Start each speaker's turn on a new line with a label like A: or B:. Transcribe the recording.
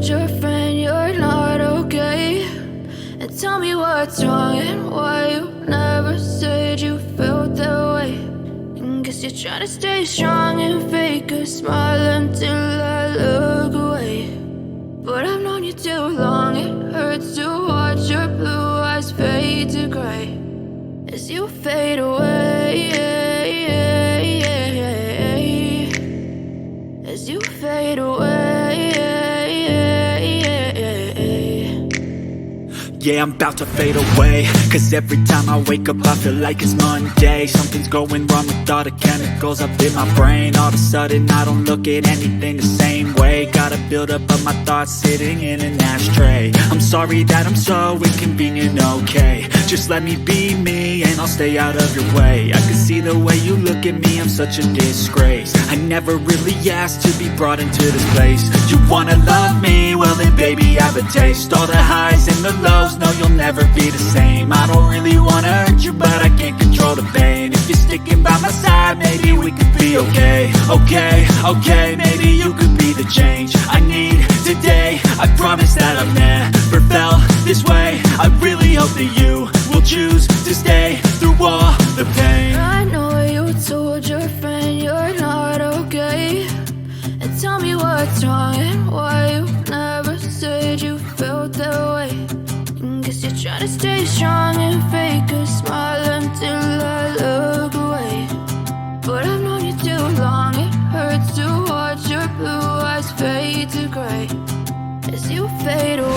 A: told your friend you're not okay? And tell me what's wrong and why you never said you felt that way. And guess you're trying to stay strong and fake a smile until I look away. But I've known you too long, it hurts to watch your blue eyes fade to gray as you fade away, as you fade away.
B: Yeah, I'm about to fade away, cause every time I wake up I feel like it's Monday. Something's going wrong with all the chemicals up in my brain. All of a sudden I don't look at anything the same way. Got a build up of my thoughts sitting in an ashtray. I'm sorry that I'm so inconvenient, okay? Just let me be me and I'll stay out of your way. I can see the way you look at me, I'm such a disgrace. I never really asked to be brought into this place. You wanna love me? Well then baby have a taste. All the highs and the lows, no, you'll never be the same. I don't really wanna hurt you, but I can't control the pain. If you're sticking by my side, maybe we could be okay. Okay, maybe you could be the change I need today. I promise that I've never felt this way. I really hope that you will choose to stay through all the pain.
A: I know you told your friend you're not okay. And tell me what's wrong and why you never said you felt that way. Guess you're trying to stay strong and fake a smile until I look away. But I've known you too long, it hurts to watch your blue eyes fade to gray as you fade away.